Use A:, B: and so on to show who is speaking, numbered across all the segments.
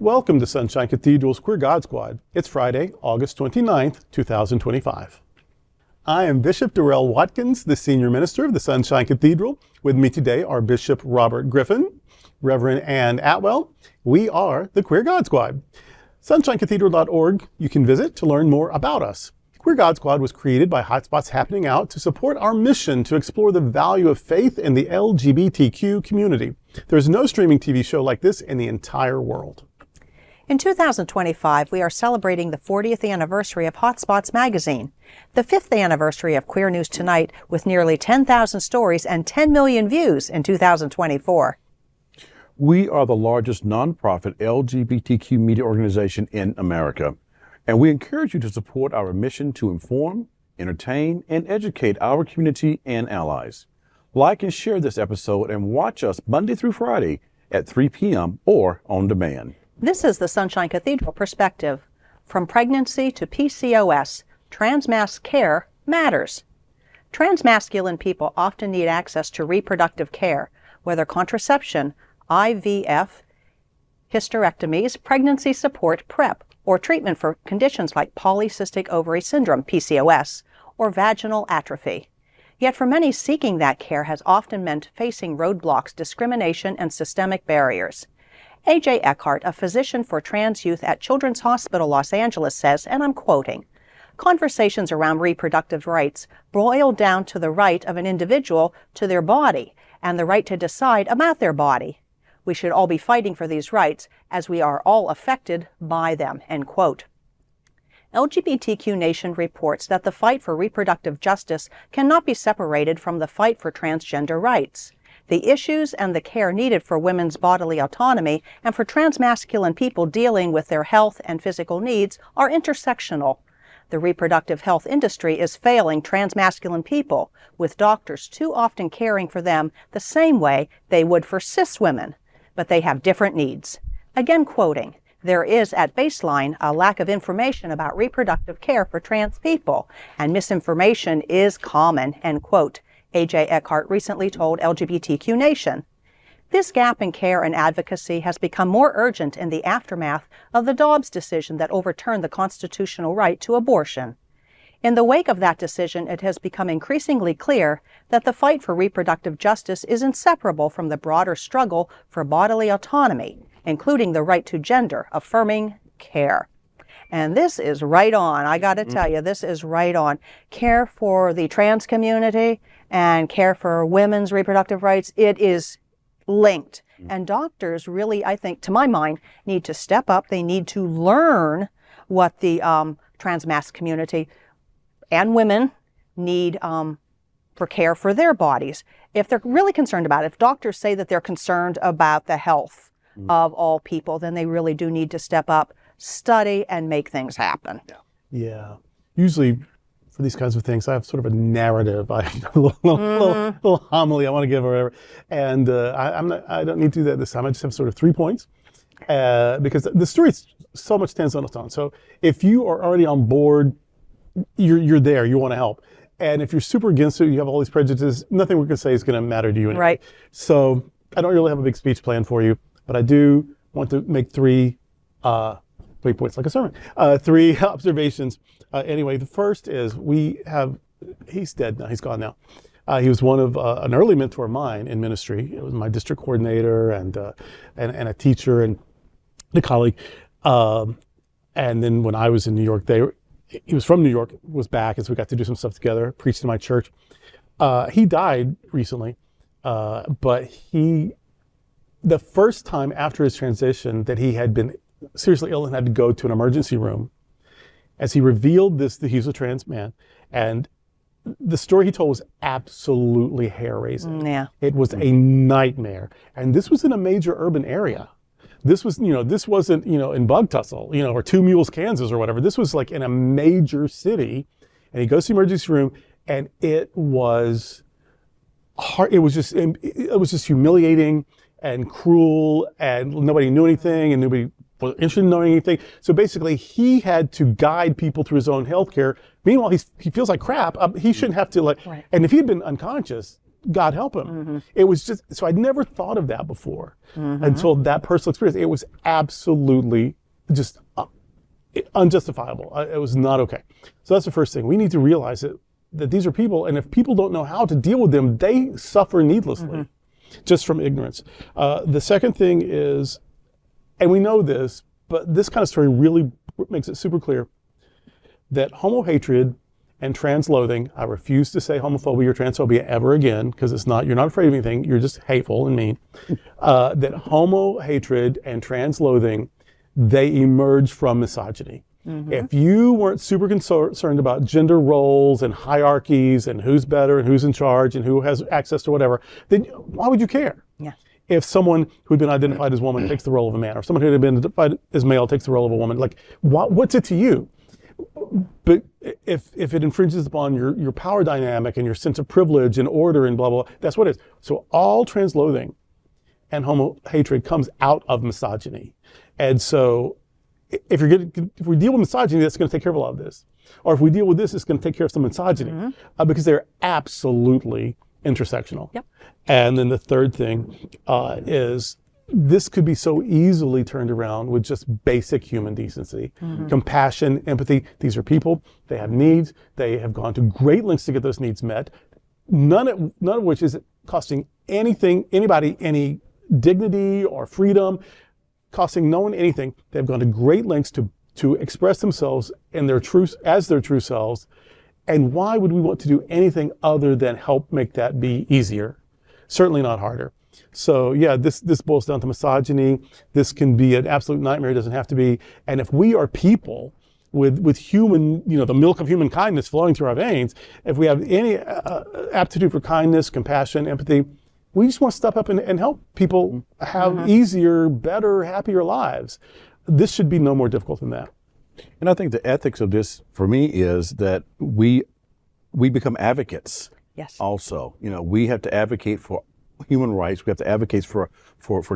A: Welcome to Sunshine Cathedral's Queer God Squad. It's Friday, August 29th, 2025. I am Bishop Darrell Watkins, the Senior Minister of the Sunshine Cathedral. With me today are Bishop Robert Griffin, Reverend Ann Atwell. We are the Queer God Squad. SunshineCathedral.org you can visit to learn more about us. Queer God Squad was created by Hotspots Happening Out to support our mission to explore the value of faith in the LGBTQ community. There's no streaming TV show like this in the entire world.
B: In 2025, we are celebrating the 40th anniversary of Hotspots magazine, the 5th anniversary of Queer News Tonight with nearly 10,000 stories and 10 million views in 2024.
C: We are the largest nonprofit LGBTQ media organization in America, and we encourage you to support our mission to inform, entertain, and educate our community and allies. Like and share this episode and watch us Monday through Friday at 3 p.m. or on demand.
B: This is the Sunshine Cathedral perspective. From pregnancy to PCOS, TransMasc care matters. Transmasculine people often need access to reproductive care, whether contraception, IVF, hysterectomies, pregnancy support, PrEP, or treatment for conditions like Polycystic Ovary Syndrome, PCOS, or vaginal atrophy. Yet for many, seeking that care has often meant facing roadblocks, discrimination, and systemic barriers. A.J. Eckert, a physician for trans youth at Children's Hospital Los Angeles, says, and I'm quoting, "Conversations around reproductive rights boil down to the right of an individual to their body and the right to decide about their body. We should all be fighting for these rights as we are all affected by them," end quote. LGBTQ Nation reports that the fight for reproductive justice cannot be separated from the fight for transgender rights. The issues and the care needed for women's bodily autonomy and for transmasculine people dealing with their health and physical needs are intersectional. The reproductive health industry is failing transmasculine people, with doctors too often caring for them the same way they would for cis women, but they have different needs. Again quoting, "There is at baseline a lack of information about reproductive care for trans people, and misinformation is common," end quote. A.J. Eckert recently told LGBTQ Nation. This gap in care and advocacy has become more urgent in the aftermath of the Dobbs decision that overturned the constitutional right to abortion. In the wake of that decision, it has become increasingly clear that the fight for reproductive justice is inseparable from the broader struggle for bodily autonomy, including the right to gender-affirming care. And this is right on. I got to tell you, this is right on. Care for the trans community and care for women's reproductive rights, it is linked. And doctors really, I think, to my mind, need to step up. They need to learn what the TransMasc community and women need for care for their bodies. If they're really concerned about it, if doctors say that they're concerned about the health of all people, then they really do need to step up, study, and make things happen.
A: Yeah. Usually for these kinds of things, I have sort of a narrative, I have a little homily I want to give or whatever. And I don't need to do that this time. I just have sort of 3 points because the story so much stands on its own. So if you are already on board, you're there, you want to help. And if you're super against it, you have all these prejudices, nothing we're going to say is going to matter to you anyway.
B: Right.
A: So I don't really have a big speech plan for you, but I do want to make 3 points like a sermon. 3 observations. Anyway, the first is he's dead now, he's gone now. He was one of an early mentor of mine in ministry. It was my district coordinator and a teacher and a colleague. And then when I was in New York, he was from New York, was back, and so we got to do some stuff together, preached in my church. He died recently, but the first time after his transition that he had been seriously ill and had to go to an emergency room, as he revealed that he was a trans man, and the story he told was absolutely hair-raising.
B: Yeah.
A: It was a nightmare. And this was in a major urban area. This was, this wasn't, in Bug Tussle, or Two Mules, Kansas or whatever. This was like in a major city. And he goes to the emergency room, and it was hard. It was just humiliating and cruel, and nobody knew anything, and nobody was interested in knowing anything. So basically, he had to guide people through his own healthcare. Meanwhile, he feels like crap. He shouldn't have to Right. And if he had been unconscious, God help him. It was just, so I'd never thought of that before until that personal experience. It was absolutely just unjustifiable. It was not okay. So that's the first thing. We need to realize that these are people, and if people don't know how to deal with them, they suffer needlessly just from ignorance. The second thing is, and we know this, but this kind of story really makes it super clear that homo hatred and trans loathing, I refuse to say homophobia or transphobia ever again, because it's not, you're not afraid of anything, you're just hateful and mean. That homo hatred and trans loathing, they emerge from misogyny. If you weren't super concerned about gender roles and hierarchies and who's better and who's in charge and who has access to whatever, then why would you care?
B: Yeah.
A: If someone who'd been identified as woman takes the role of a man, or someone who had been identified as male takes the role of a woman, like what's it to you? But if it infringes upon your power dynamic and your sense of privilege and order and blah, blah, blah, that's what it is. So all trans loathing and homo hatred comes out of misogyny. And so if we deal with misogyny, that's going to take care of a lot of this. Or if we deal with this, it's going to take care of some misogyny because they're absolutely intersectional.
B: Yep.
A: And then the third thing is this could be so easily turned around with just basic human decency, compassion, empathy. These are people, they have needs, they have gone to great lengths to get those needs met, none of which is costing anybody any dignity or freedom, costing no one anything. They've gone to great lengths to express themselves in their true selves. And why would we want to do anything other than help make that be easier? Certainly not harder. So yeah, this boils down to misogyny. This can be an absolute nightmare. It doesn't have to be. And if we are people with human, the milk of human kindness flowing through our veins, if we have any aptitude for kindness, compassion, empathy, we just want to step up and help people have easier, better, happier lives. This should be no more difficult than that.
C: And I think the ethics of this, for me, is that we become advocates.
B: Yes.
C: Also, we have to advocate for human rights. We have to advocate for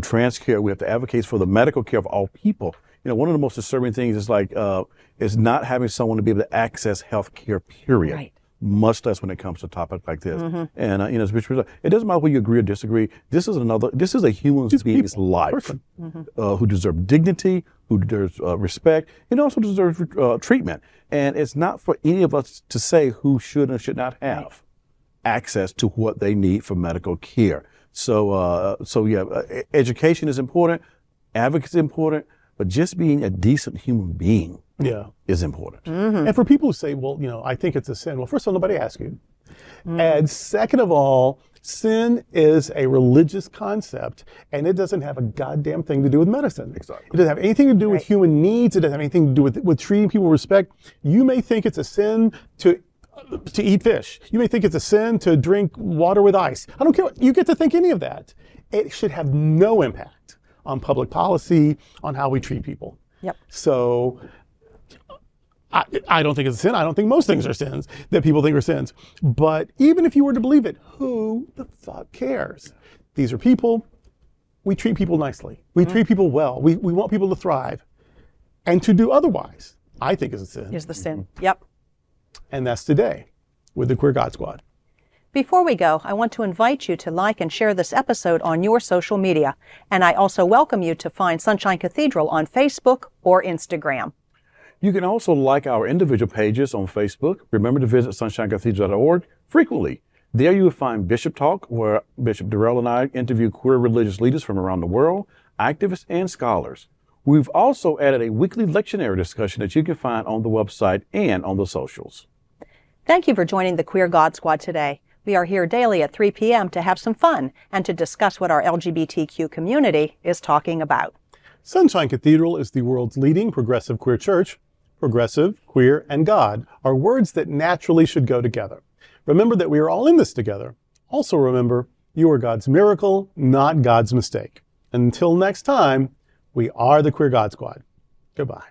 C: trans care. We have to advocate for the medical care of all people. One of the most disturbing things is not having someone to be able to access health care, period. Right. Much less when it comes to topics like this. And it doesn't matter whether you agree or disagree. This is a human being's life who deserve dignity, who deserves respect, and also deserves treatment. And it's not for any of us to say who should and should not have access to what they need for medical care. So education is important, advocacy is important, but just being a decent human being is important.
A: And for people who say, well, I think it's a sin. Well, first of all, nobody asked you. And second of all, sin is a religious concept, and it doesn't have a goddamn thing to do with medicine.
C: Exactly.
A: It doesn't have anything to do with human needs. It doesn't have anything to do with treating people with respect. You may think it's a sin to eat fish. You may think it's a sin to drink water with ice. I don't care. You get to think any of that. It should have no impact on public policy, on how we treat people.
B: Yep.
A: So I don't think it's a sin. I don't think most things are sins that people think are sins. But even if you were to believe it, who the fuck cares? These are people. We treat people nicely. We treat people well. We want people to thrive. And to do otherwise, I think is a sin.
B: Is the sin. Yep.
A: And that's today with the Queer God Squad.
B: Before we go, I want to invite you to like and share this episode on your social media. And I also welcome you to find Sunshine Cathedral on Facebook or Instagram.
C: You can also like our individual pages on Facebook. Remember to visit sunshinecathedral.org frequently. There you will find Bishop Talk, where Bishop Durrell and I interview queer religious leaders from around the world, activists and scholars. We've also added a weekly lectionary discussion that you can find on the website and on the socials.
B: Thank you for joining the Queer God Squad today. We are here daily at 3 p.m. to have some fun and to discuss what our LGBTQ community is talking about.
A: Sunshine Cathedral is the world's leading progressive queer church. Progressive, queer, and God are words that naturally should go together. Remember that we are all in this together. Also remember, you are God's miracle, not God's mistake. Until next time, we are the Queer God Squad. Goodbye.